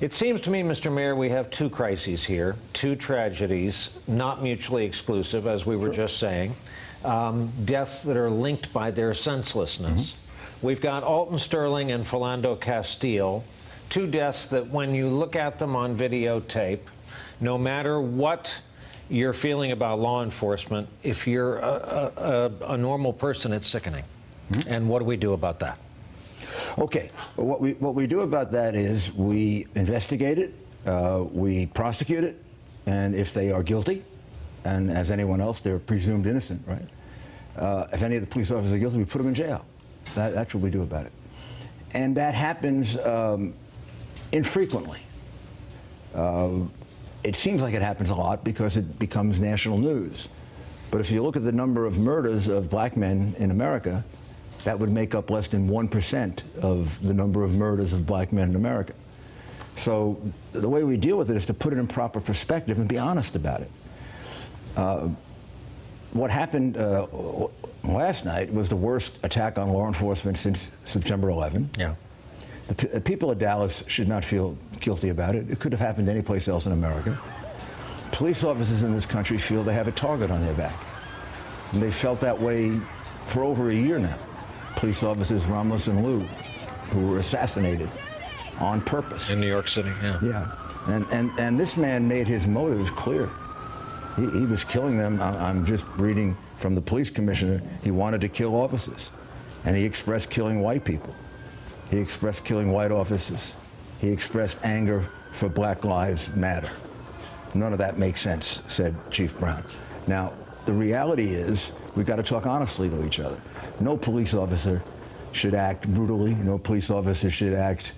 It seems to me, Mr. Mayor, we have two crises here, two tragedies, not mutually exclusive, as we were just saying, deaths that are linked by their senselessness. We've got Alton Sterling and Philando Castile, two deaths that when you look at them on videotape, no matter what you're feeling about law enforcement, if you're a normal person, it's sickening. And what do we do about that? Okay, what we do about that is we investigate it, we prosecute it, and if they are guilty, and as anyone else, they're presumed innocent, right? If any of the police officers are guilty, we put them in jail. That's what we do about it. And that happens infrequently. It seems like it happens a lot because it becomes national news. But if you look at the number of murders of black men in America, that would make up less than 1% of the number of murders of black men in America. So the way we deal with it is to put it in proper perspective and be honest about it. What happened last night was the worst attack on law enforcement since September 11. Yeah. The people of Dallas should not feel guilty about it. It could have happened anyplace else in America. Police officers in this country feel they have a target on their back. And they felt that way for over a year now. Police officers Ramos and Liu, who were assassinated on purpose. In New York City, yeah. Yeah, and this man made his motives clear. He was killing them. I'm just reading from the police commissioner. He wanted to kill officers, and he expressed killing white people. He expressed killing white officers. He expressed anger for Black Lives Matter. None of that makes sense, said Chief Brown. Now, the reality is we've got to talk honestly to each other. No police officer should act brutally. No police officer should act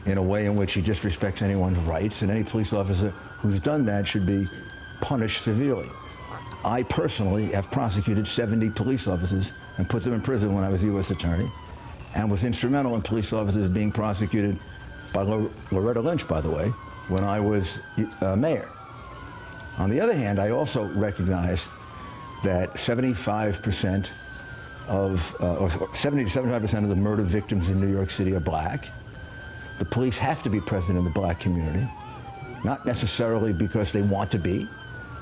in a way in which he disrespects anyone's rights, and any police officer who's done that should be punished severely. I personally have prosecuted 70 police officers and put them in prison when I was U.S. Attorney, and was instrumental in police officers being prosecuted by Loretta Lynch, by the way, when I was mayor. On the other hand, I also recognize that 75% of, or 70 to 75% of the murder victims in New York City are black. The police have to be present in the black community, not necessarily because they want to be,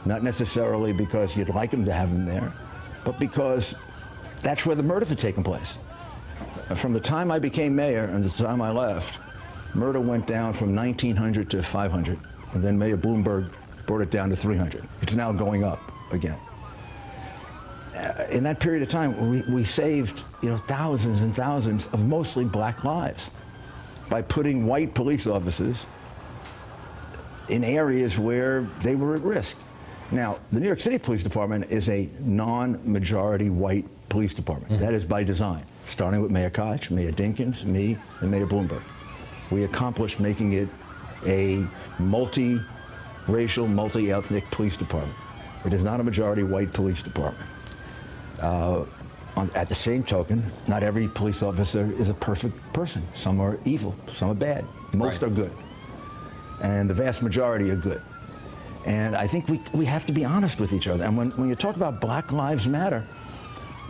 not necessarily because you'd like them to have them there, but because that's where the murders are taking place. From the time I became mayor and the time I left, murder went down from 1,900 to 500, and then Mayor Bloomberg brought it down to 300. It's now going up again. In that period of time, we saved, thousands and thousands of mostly black lives by putting white police officers in areas where they were at risk. Now, the New York City Police Department is a non-majority white police department. That is by design, starting with Mayor Koch, Mayor Dinkins, me, and Mayor Bloomberg. We accomplished making it a multi-racial, multi-ethnic police department. It is not a majority white police department. At the same token, not every police officer is a perfect person. Some are evil, some are bad. Most are good. And the vast majority are good. And I think we have to be honest with each other. And when you talk about Black Lives Matter,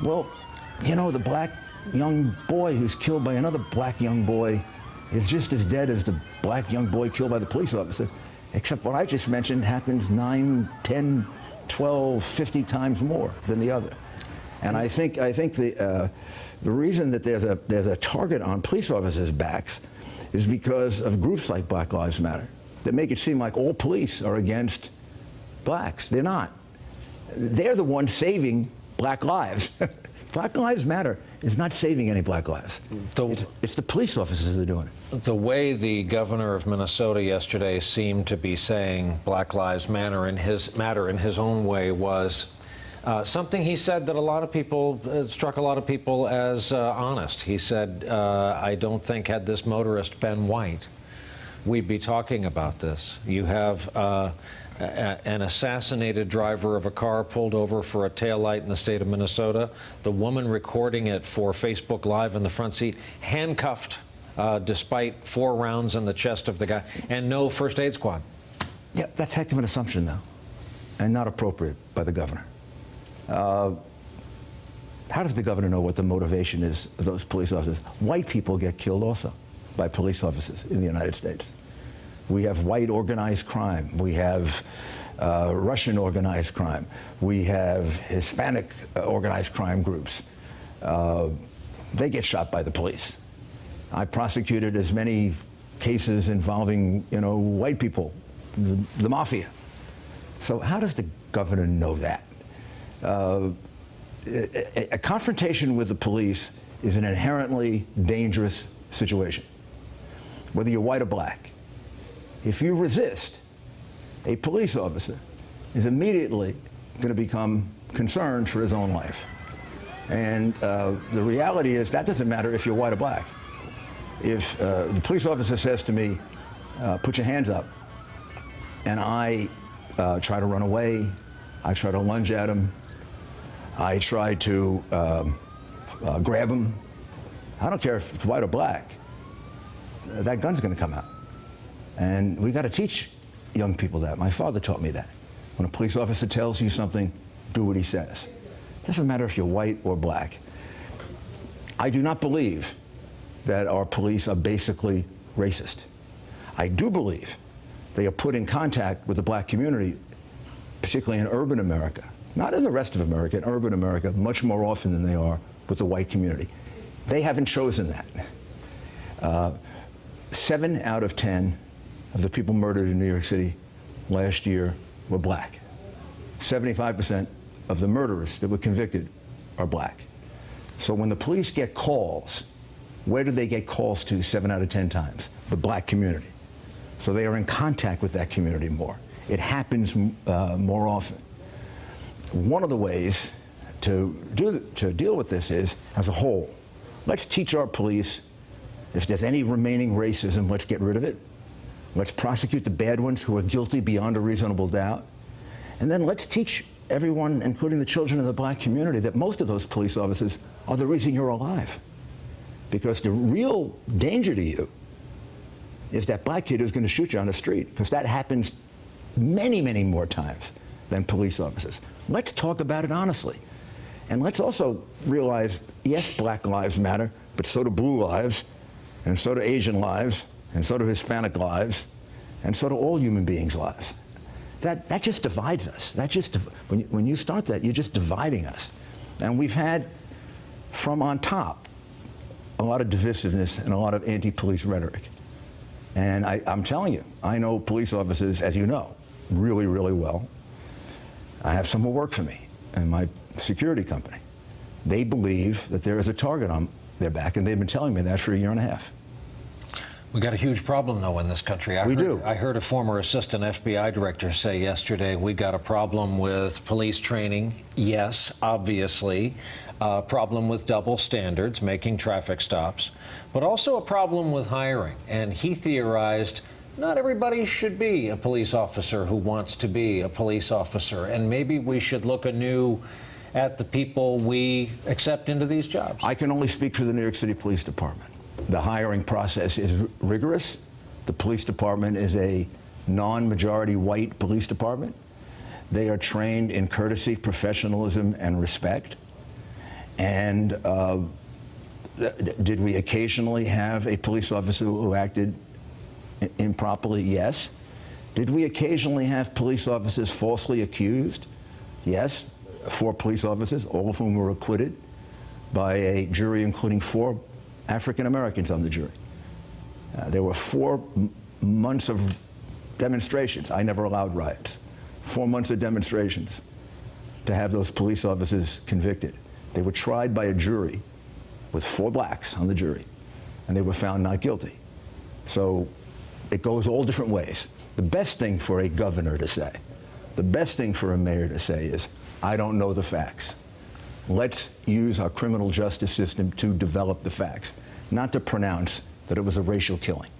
well, the black young boy who's killed by another black young boy is just as dead as the black young boy killed by the police officer, except what I just mentioned happens 9, 10, 12, 50 times more than the other. And I think the reason that there's a target on police officers' backs is because of groups like Black Lives Matter that make it seem like all police are against blacks. They're not. They're the ones saving black lives. Black Lives Matter is not saving any black lives. It's the police officers that are doing it. The way the governor of Minnesota yesterday seemed to be saying Black Lives Matter in his own way was something he said that a lot of people, struck a lot of people as honest. He said, I don't think had this motorist been white, we'd be talking about this. You have an assassinated driver of a car pulled over for a taillight in the state of Minnesota. The woman recording it for Facebook Live in the front seat, handcuffed despite 4 rounds in the chest of the guy, and no first aid squad. Yeah, that's heck of an assumption, though, and not appropriate by the governor. How does the governor know what the motivation is of those police officers? White people get killed also by police officers in the United States. We have white organized crime. We have Russian organized crime. We have Hispanic organized crime groups. They get shot by the police. I prosecuted as many cases involving, white people, the mafia. So how does the governor know that? A confrontation with the police is an inherently dangerous situation, whether you're white or black. If you resist, a police officer is immediately going to become concerned for his own life. And the reality is that doesn't matter if you're white or black. If the police officer says to me, put your hands up, and I try to run away, I try to lunge at him, I try to grab him, I don't care if it's white or black, that gun's going to come out. And we got to teach young people that. My father taught me that. When a police officer tells you something, do what he says. It doesn't matter if you're white or black. I do not believe that our police are basically racist. I do believe they are put in contact with the black community, particularly in urban America, not in the rest of America, in urban America, much more often than they are with the white community. They haven't chosen that. 7 out of 10 of the people murdered in New York City last year were black. 75% of the murderers that were convicted are black. So when the police get calls, where do they get calls to 7 out of 10 times? The black community. So they are in contact with that community more. It happens more often. One of the ways to deal with this is, as a whole, let's teach our police, if there's any remaining racism, let's get rid of it. Let's prosecute the bad ones who are guilty beyond a reasonable doubt. And then let's teach everyone, including the children of the black community, that most of those police officers are the reason you're alive. Because the real danger to you is that black kid who's going to shoot you on the street, because that happens many, many more times than police officers. Let's talk about it honestly. And let's also realize, yes, black lives matter, but so do blue lives, and so do Asian lives, and so do Hispanic lives, and so do all human beings' lives. That just divides us. That just, when you start that, you're just dividing us. And we've had, from on top, a lot of divisiveness and a lot of anti-police rhetoric. And I'm telling you, I know police officers, as you know, really, really well. I have some who work for me in my security company. They believe that there is a target on their back, and they've been telling me that for 1.5 years. We got a huge problem, though, in this country. I heard a former assistant FBI director say yesterday, we got a problem with police training. Yes, obviously. A problem with double standards, making traffic stops, but also a problem with hiring. And he theorized not everybody should be a police officer who wants to be a police officer. And maybe we should look anew at the people we accept into these jobs. I can only speak for the New York City Police Department. The hiring process is rigorous. The police department is a non-majority white police department. They are trained in courtesy, professionalism, and respect. And did we occasionally have a police officer who acted improperly? Yes. Did we occasionally have police officers falsely accused? Yes. 4 police officers, all of whom were acquitted by a jury including 4 African Americans on the jury. There were 4 months of demonstrations. I never allowed riots. 4 months of demonstrations to have those police officers convicted. They were tried by a jury with 4 blacks on the jury, and they were found not guilty. So it goes all different ways. The best thing for a governor to say, the best thing for a mayor to say is, I don't know the facts. Let's use our criminal justice system to develop the facts, not to pronounce that it was a racial killing.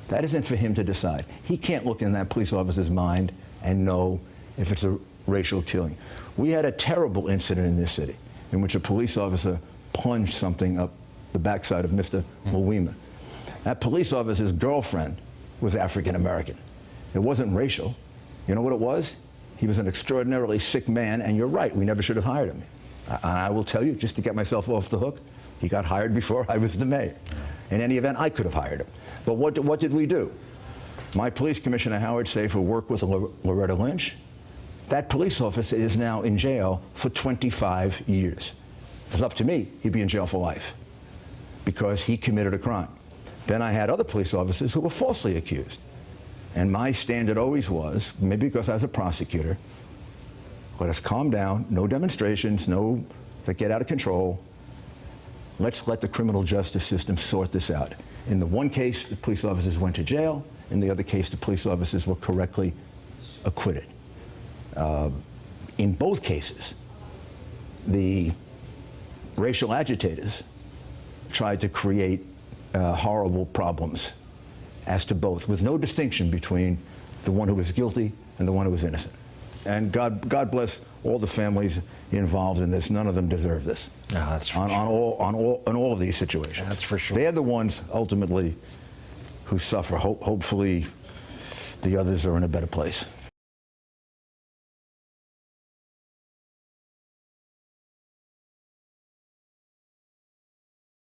That isn't for him to decide. He can't look in that police officer's mind and know if it's a racial killing. We had a terrible incident in this city in which a police officer plunged something up the backside of Mr. Mulwima. That police officer's girlfriend was African American. It wasn't racial. You know what it was? He was an extraordinarily sick man, and you're right, we never should have hired him. I will tell you, just to get myself off the hook, he got hired before I was the mayor. In any event, I could have hired him. But what did we do? My police commissioner, Howard Safer, worked with Loretta Lynch. That police officer is now in jail for 25 years. If it's up to me, he'd be in jail for life because he committed a crime. Then I had other police officers who were falsely accused. And my standard always was, maybe because I was a prosecutor, let us calm down, no demonstrations, no that get out of control. Let's let the criminal justice system sort this out. In the one case, the police officers went to jail. In the other case, the police officers were correctly acquitted. In both cases, the racial agitators tried to create horrible problems as to both, with no distinction between the one who was guilty and the one who was innocent. And God bless all the families involved in this. None of them deserve this. No, that's for on all of these situations. That's for sure. They're the ones ultimately who suffer. Hopefully, the others are in a better place.